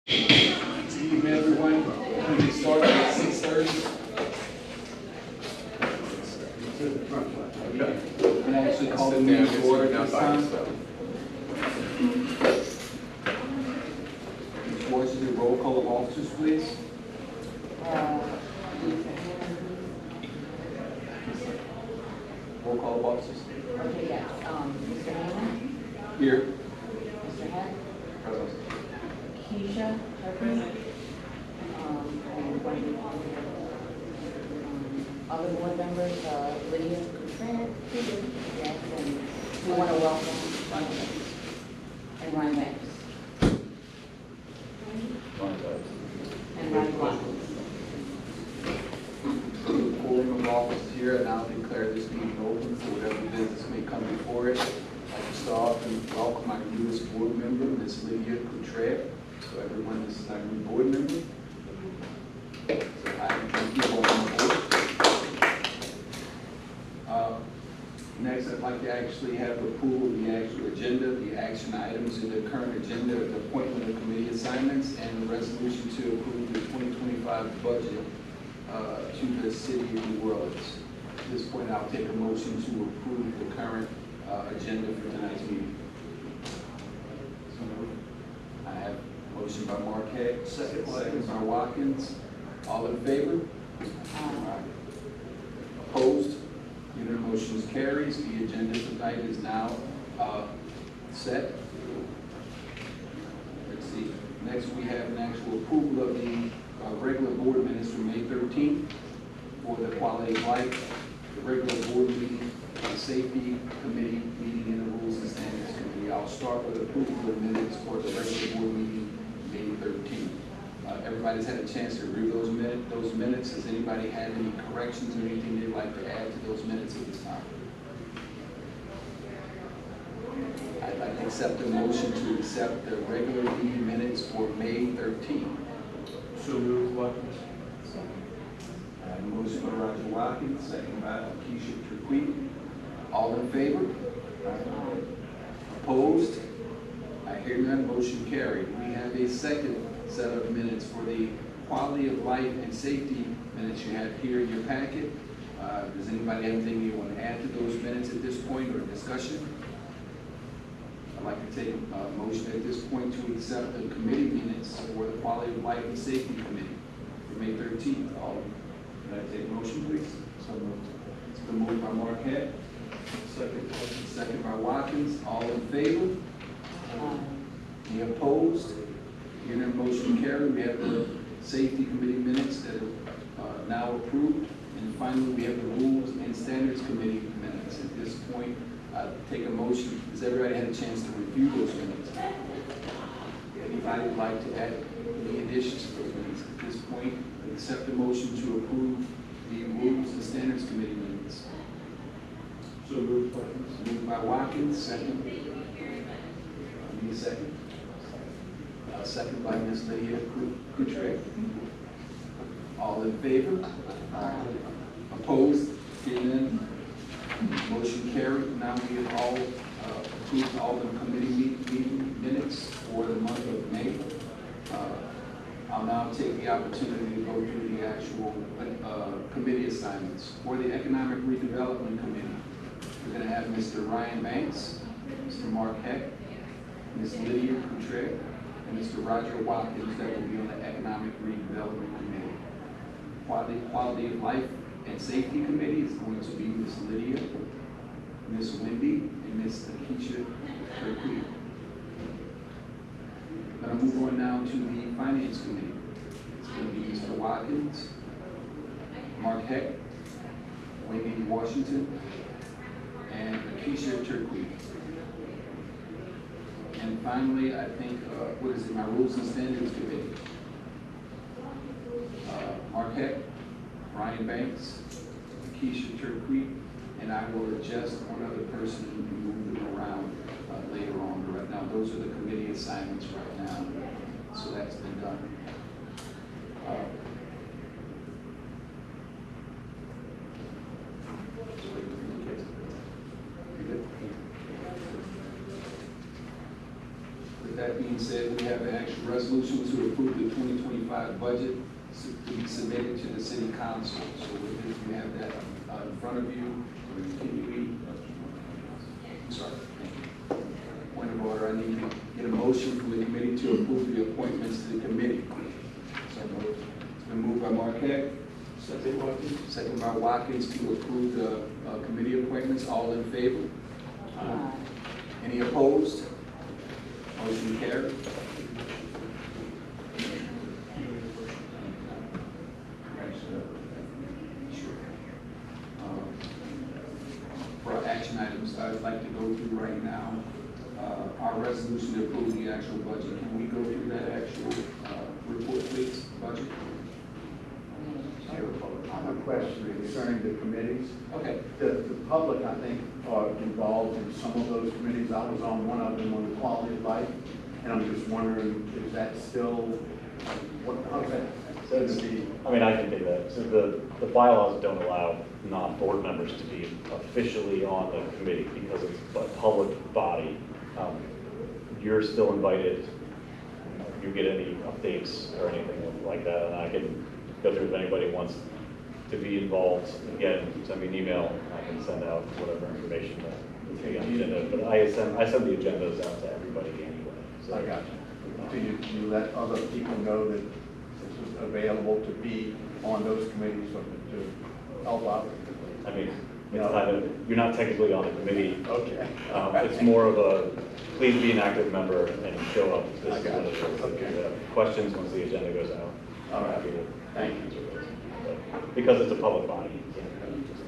Good evening, everyone. We start at 6:30. And actually call the meeting to order this time. Ms. Washington, roll call of officers, please. Roll call of officers. Okay, yes, Mr. Hammond, Here. Mr. Heck, Present. Keisha, Turpin, and Wendy. Other board members, Lydia Contreras, yes, and we want to welcome, and Ryan Banks. And Ryan Watkins. Quorum of officers here, and I'll declare this meeting open for whatever business may come before it. I'd like to start off and welcome our newest board member, Ms. Lydia Contreras. So everyone, this is our new board member. So I thank you all on board. Next, I'd like to actually have approval of the actual agenda, the action items in the current agenda, the appointment of committee assignments, and the resolution to approve the 2025 budget to the city of New Orleans. At this point, I'll take a motion to approve the current agenda for tonight's meeting. I have a motion by Marquette, second by Watkins. All in favor? Opposed? Unanimous motion carries. The agenda tonight is now set. Let's see. Next, we have an actual approval of the regular board minutes from May 13th for the quality of life, the regular board meeting, the safety committee meeting, and the rules and standards committee. I'll start with approval of minutes for the regular board meeting, May 13th. Everybody's had a chance to review those minutes. Has anybody had any corrections or anything they'd like to add to those minutes at this time? I'd like to accept a motion to accept the regular meeting minutes for May 13th. So moved, Watkins. I have a motion by Roger Watkins, second by Keisha Turquie. All in favor? Opposed? I hear none, motion carried. We have a second set of minutes for the quality of life and safety minutes you have here in your packet. Does anybody have anything you want to add to those minutes at this point or discussion? I'd like to take a motion at this point to accept the committee minutes for the quality of life and safety committee for May 13th. Can I take a motion, please? So moved. It's been moved by Marquette, Second. second by Watkins. All in favor? Any opposed? Unanimous motion carried. We have the safety committee minutes that are now approved. And finally, we have the rules and standards committee minutes. At this point, take a motion. Has everybody had a chance to review those minutes? Anybody would like to add any additions to those minutes? At this point, accept a motion to approve the rules and standards committee minutes. So moved, Watkins. Moved by Watkins, second. Need a second? Second by Ms. Lydia Contreras. All in favor? Opposed? Hearing none? Motion carried. Now we have all approved all the committee meeting minutes for the month of May. I'll now take the opportunity to go through the actual committee assignments. For the Economic Redevelopment Committee, we're going to have Mr. Ryan Banks, Mr. Mark Heck, Ms. Lydia Contreras, and Mr. Roger Watkins that will be on the Economic Redevelopment Committee. Quality of Life and Safety Committee is going to be Ms. Lydia, Ms. Wendy, and Ms. Keisha Turquie. I'm going to move on now to the Finance Committee. It's going to be Mr. Watkins, Mark Heck, Wendy Washington, and Keisha Turquie. And finally, I think, my Rules and Standards Committee. Mark Heck, Ryan Banks, Keisha Turquie, and I will adjust one other person and move them around later on. But right now, those are the committee assignments right now. So that's been done. With that that being said, we have an actual resolution to approve the 2025 budget to be submitted to the city council. So with this, you have that in front of you. Can you read? I'm sorry. Thank you. Point of order, I need to get a motion from the committee to approve the appointments to the committee. So moved. It's been moved by Marquette. Second, Watkins. Second by Watkins to approve the committee appointments. All in favor? Any opposed? Motion carried. For our action items, I'd like to go through right now our resolution to approve the actual budget. Can we go through that actual report, please? Budget. I have a question concerning the committees. Okay. The public, I think, are involved in some of those committees. I was on one of them on the quality of life, and I'm just wondering, is that still, how's that going to be? I mean, I can take that. So the bylaws don't allow non-board members to be officially on the committee because it's a public body. You're still invited. If you get any updates or anything like that, and I can go through if anybody wants to be involved. Again, send me an email. I can send out whatever information that's on the agenda. But I send the agendas out to everybody anyway. So I got you. Do you let other people know that this is available to be on those committees or to help out? I mean, it's kind of, you're not technically on the committee. Okay. It's more of a, please be an active member and show up. This I is got what it it. is. Okay. If you have questions once the agenda goes out. All right. Happy to Thank you. answer those. But because it's a public body. you can't kind of just-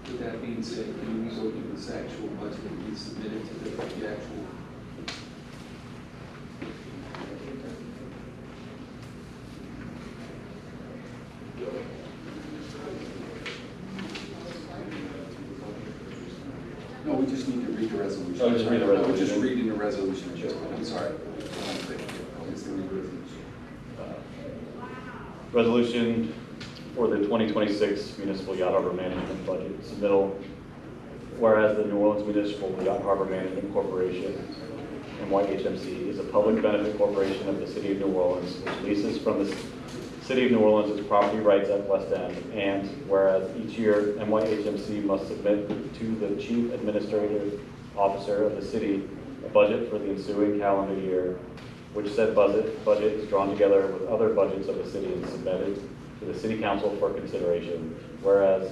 With that being said, can we go through this actual budget and be submitted to the actual? No, we just need to read the resolution. Oh, just read the No, we're resolution. just reading the resolution. I'm sorry. Just read the resolution. Resolution for the 2026 Municipal Yacht Harbor Management Budget submittal. Whereas the New Orleans Municipal Yacht Harbor Management Corporation, MYHMC, is a public benefit corporation of the City of New Orleans, which leases from the City of New Orleans its property rights at West End. And whereas each year MYHMC must submit to the Chief Administrative Officer of the city a budget for the ensuing calendar year, which said budget is drawn together with other budgets of the city and submitted to the City Council for consideration. Whereas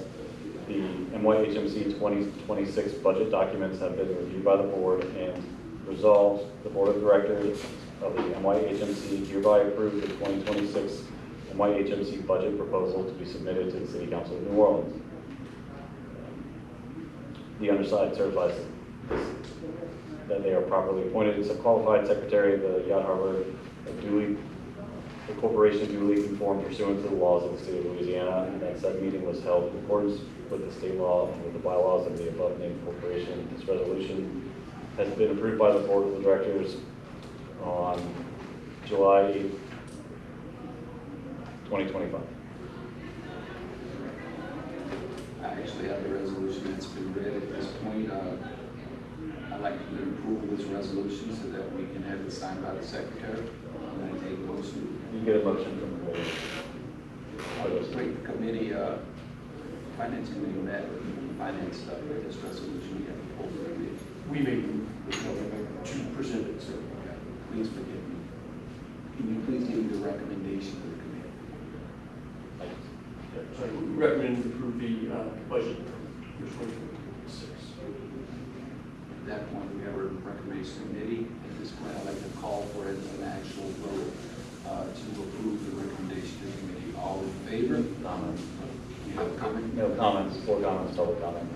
the MYHMC 2026 budget documents have been reviewed by the board and resolved, the Board of Directors of the MYHMC hereby approve the 2026 MYHMC budget proposal to be submitted to the City Council of New Orleans. The undersigned certifies that they are properly appointed as a qualified secretary of the Yacht Harbor, the corporation duly conformed pursuant to the laws of the state of Louisiana, and that said meeting was held in accordance with the state law and with the bylaws of the above named corporation. This resolution has been approved by the Board of Directors on July 8th, 2025. I actually have the resolution that's been read at this point. I'd like to approve this resolution so that we can have it signed by the secretary. And I take a motion. You get a motion from the board. Wait, the committee, finance committee met with finance stuff with this resolution. We have to hold the committee. We may to present it, sir. Okay, please forgive me. Can you please give me the recommendation of the committee? So we recommend to approve the budget for 2026. At that point, we have a recommendation committee. At this point, I'd like to call for an actual vote to approve the recommendation of the committee. All in favor? Comments? You have a comment? No comments, four comments, public comment.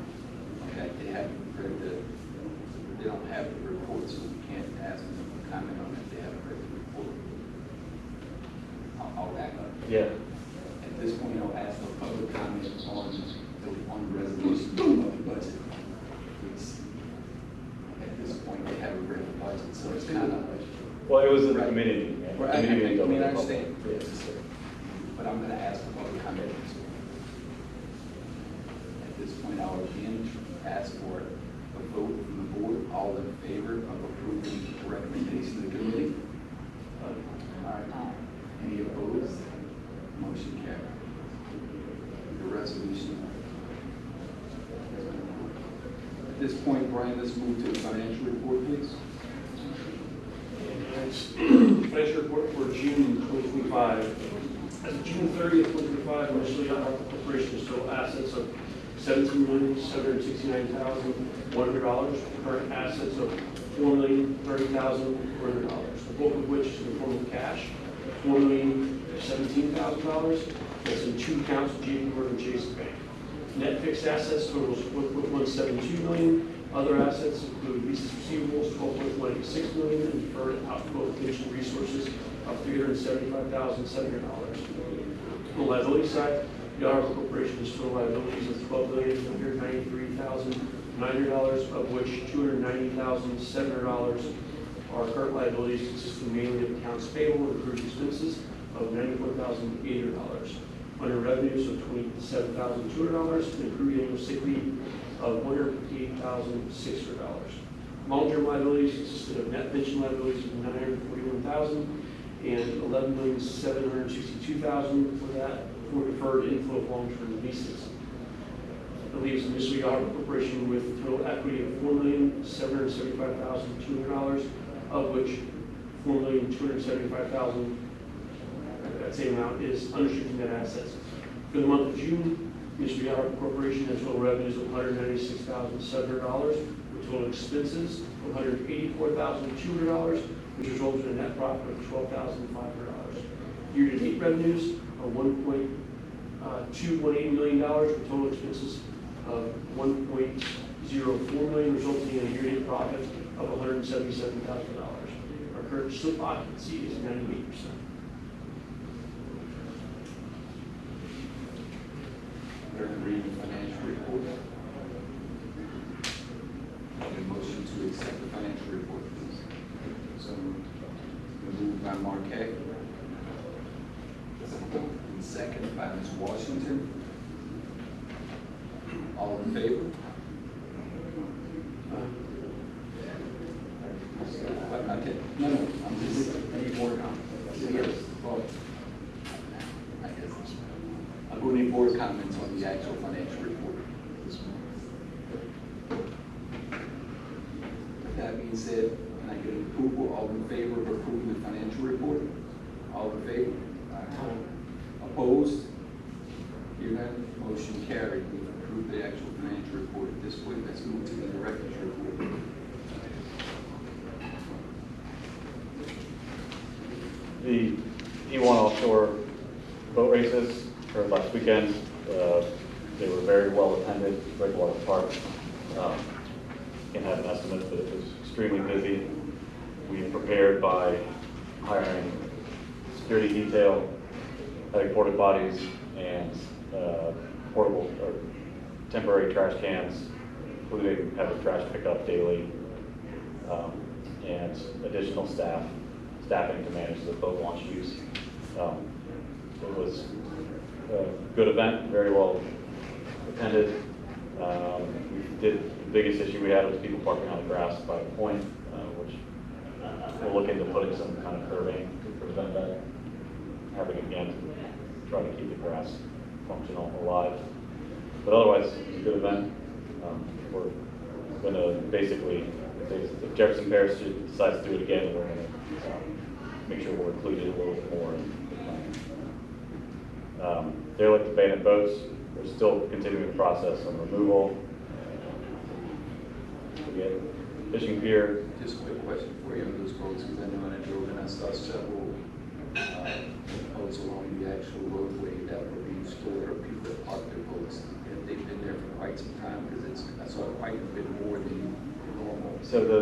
Okay, they haven't read they don't have the report, so we can't ask them to comment on it. They haven't read the report. I'll back up. Yeah. At this point, I'll ask for public comment on the resolution of the budget. Please. At this point, they haven't read the budget, so it's kind of. Well, it was a Right. committee meeting. Right, I Committee meeting, mean, I public. understand. Yes, sir. But I'm gonna ask for public comment. At this point, I'll again ask for a vote from the board. All in favor of approving the recommendation of the committee? Aye. Any opposed? Motion carried. The resolution. At this point, Brian, let's move to the financial report, please. Financial report for June 2025. As of June 30th, 2025, initially our corporation has total assets of $17,769,100, current assets of $4,030,400, the bulk of which is in the form of cash, $4,017,000. That's in two accounts with JP Morgan Chase Bank. Net fixed assets totals $1.172 million. Other assets include leases receivables, $12.186 million, and deferred outflow pension resources of $375,700. On the liability side, the Honor Corporation has total liabilities of $12,193,900, of which $290,700 are current liabilities, consisting mainly of accounts payable and accrued expenses of $94,800. Under revenues of $27,200 and accrued annual sick leave of $158,600. Long-term liabilities consisted of net pension liabilities of $941,000 and $11,762,000 for that for deferred inflow of long-term leases. That leaves initially our corporation with total equity of $4,775,200, of which $4,275,000, that same amount, is unrestricted net assets. For the month of June, Michigan Auto Corporation has total revenues of $196,700, with total expenses of $184,200, which results in a net profit of $12,500. Year-to-date revenues are $1.218 million, with total expenses of $1.04 million, resulting in a year-to-date profit of $177,000. Our current slip occupancy is 98%. Read the financial report. A motion to accept the financial report, please. So moved by Marquette. And second by Ms. Washington. All in favor? Okay. No, I'm just, any board comments? Yes. I guess. I'm going to need board comments on the actual financial report. With that being said, can I get approval? All in favor of approving the financial report? All in favor? Opposed? Hearing none, motion carried. We've approved the actual financial report. At this point, let's move to the director's report. The E1 offshore boat races for last weekend, they were very well attended, Breakwater Park. Can't have an estimate, but it was extremely busy. We prepared by hiring security detail, having porta potties, and portable or temporary trash cans, including having trash pickup daily, and additional staffing to manage the boat launch use. It was a good event, very well attended. The biggest issue we had was people parking on the grass by the point, which we'll look into putting some kind of curbing to prevent that happening again, to try to keep the grass functional, alive. But otherwise, it was a good event. We're going to basically, if Jefferson Parish decides to do it again, we're going to make sure we're included a little bit more in the plan. Derelict abandoned boats, we're still continuing the process on removal. We get fishing pier. Just a quick question for you on those boats, because I know when I drove and I saw several boats along the actual roadway that were being stored, or people that parked their boats. And they've been there for quite some time, because I saw quite a bit more than normal. So the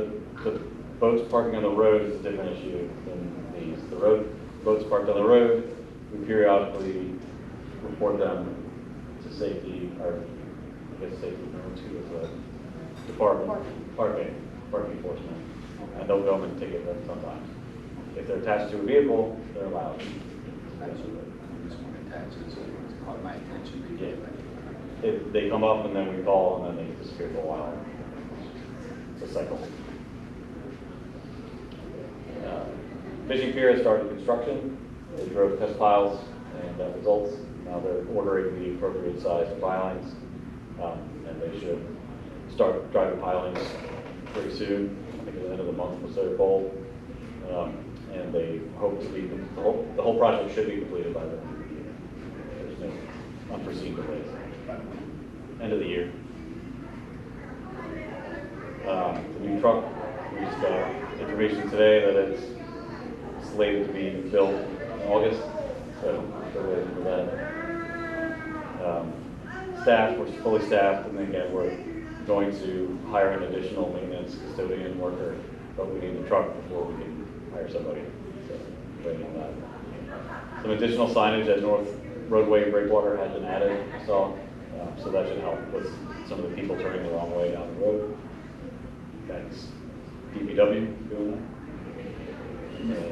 boats parking on the road is a different issue than these. The boats parked on the road, we periodically report them to safety, or I guess safety number 2 is a department, parking enforcement, and they'll go and ticket them sometimes. If they're attached to a vehicle, they're allowed. Absolutely. I just want to attach it, so it caught my attention. Yeah. they come up and then we call and then they disappear for a while. It's a cycle. Fishing pier has started construction. They drove test piles and got results. Now they're ordering the appropriate size of pilings, and they should start driving pilings pretty soon. I think at the end of the month was their goal. And they hope to be, the whole project should be completed by the end of the year. There's no unforeseen delays. End of the year. The new truck, we just got information today that it's slated to be built in August, so we're waiting for that. Staff, we're fully staffed, and then again, we're going to hire an additional maintenance custodian worker, but we need the truck before we can hire somebody, so waiting on that. Some additional signage at North Roadway Breakwater has been added, I saw, so that should help with some of the people turning the wrong way down the road. Thanks. DPW doing that.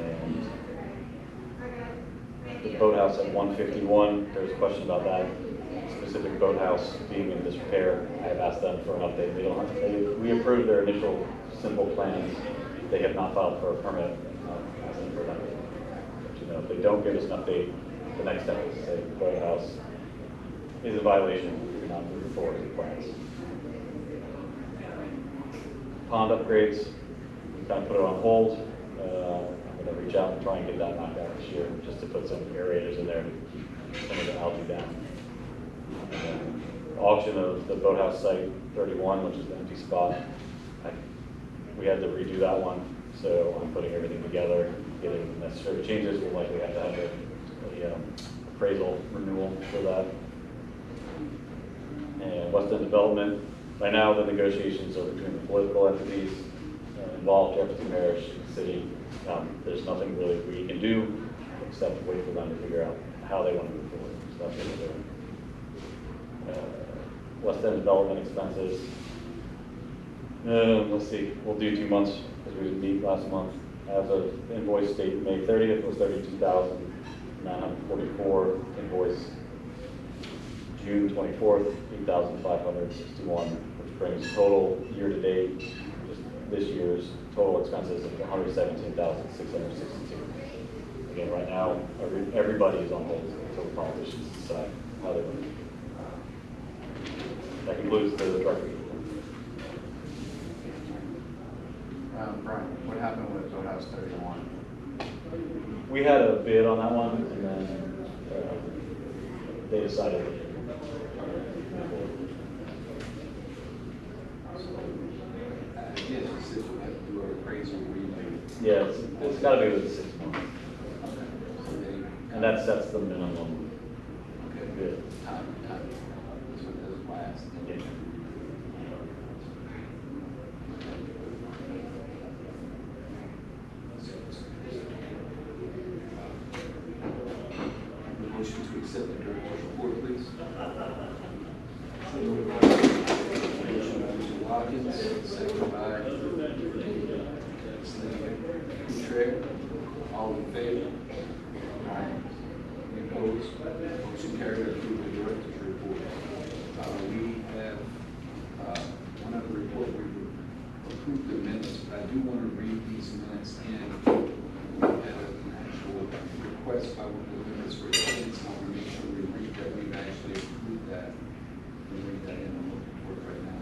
And the boathouse at 151, there's a question about that specific boathouse being in disrepair. I have asked them for an update. We approved their initial simple plans. They have not filed for a permit. Ask them for an update. But, you know, if they don't give us an update, the next step is to say the boathouse is a violation. We're not moving forward with plans. Pond upgrades, we kind of put it on hold. I'm going to reach out and try and get that knocked out this year, just to put some aerators in there to keep some of the algae down. And then auction of the boathouse site 31, which is the empty spot. We had to redo that one, so I'm putting everything together, getting the necessary changes. We'll likely have to have a appraisal renewal for that. And West End Development, right now the negotiations are between the political entities involved, Jefferson Parish, City. There's nothing really we can do except wait for them to figure out how they want to move forward. So that's what we're doing. West End Development expenses. Let's see, we'll do 2 months because we didn't meet last month. As of invoice date May 30th was $32,944. Invoice June 24th, $8,561, which brings total year to date, just this year's total expenses of $117,662. Again, right now, everybody is on hold until the politicians decide how they want to. That concludes the director's report. Brian, what happened with Boathouse 31? We had a bid on that one, and then they decided. Yes, you said you have to do an appraisal rebate. Yeah, it's got to be within 6 months, So they, and that sets the minimum okay, bid. time. So that's why I asked. Yeah. Motion to accept the director's report, please. Motion by Mr. Watkins, second by Ms. Trey. All in favor? Aye. Any opposed? Motion carried to approve the director's report. We have one other report. We approved the minutes, but I do want to read these minutes in at an actual request by one of the members for attendance. I want to make sure we read that we've actually approved that. We read that in, I'm looking for it right now.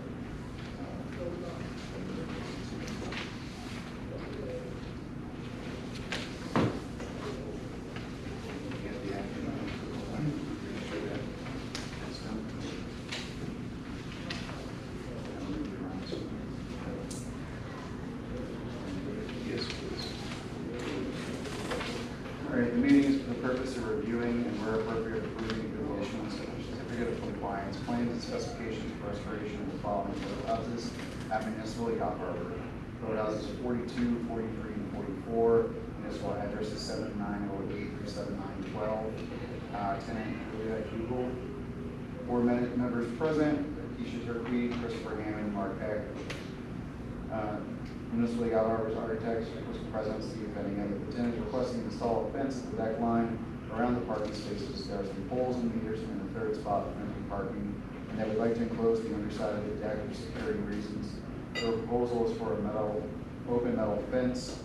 Get the action on it. Make sure that that's done. I'll move it around so- Yes, please. All right, the meeting is for the purpose of reviewing and where appropriate approving the issuance of a certificate of compliance, plans and specifications for restoration of the following boathouses at Municipal Yacht Harbor. Boathouses 42, 43, and 44. Municipal address is 7908 through 7912. Tenant Julia Hugel. Board members present: Keisha Turkey, Christopher Hammond, Mark Heck. Municipal Yacht Harbor's architect was present, Steve Benningham. The tenant is requesting to install a fence at the deck line around the parking spaces. There are some poles and meters in the third spot for empty parking. and they would like to enclose the underside of the deck for security reasons. The proposal is for a open metal fence.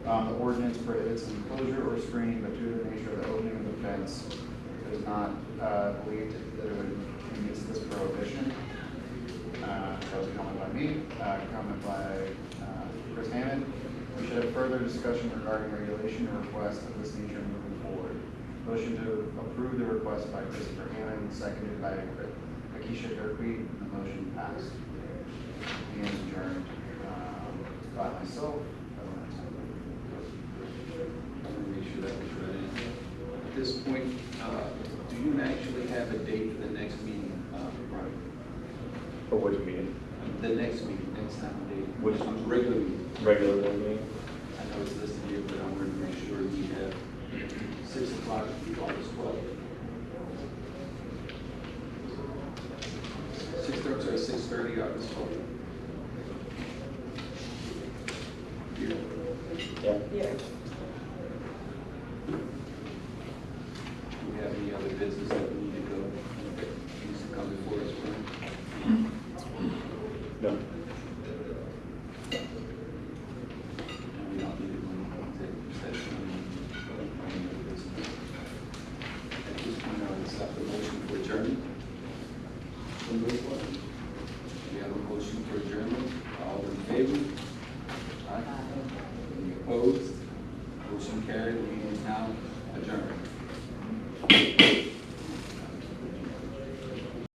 The ordinance prohibits an enclosure or screening, but due to the nature of the opening of the fence, it is not believed that it would meet this prohibition. That was a comment by me, comment by Chris Hammond. We should have further discussion regarding regulation or request of this nature moving forward. Motion to approve the request by Christopher Hammond, seconded by Akeisha Durkey. The motion passed. And adjourned by myself. Make sure that was ready. At this point, do you actually have a date for the next meeting, Brian? For which meeting? The next meeting, next time date? Which- Regular meeting. Regular board meeting? I know it's listed here, but I wanted to make sure we have 6 o'clock, August 12th. 6:30, August 12th. Here. Yeah. Yeah.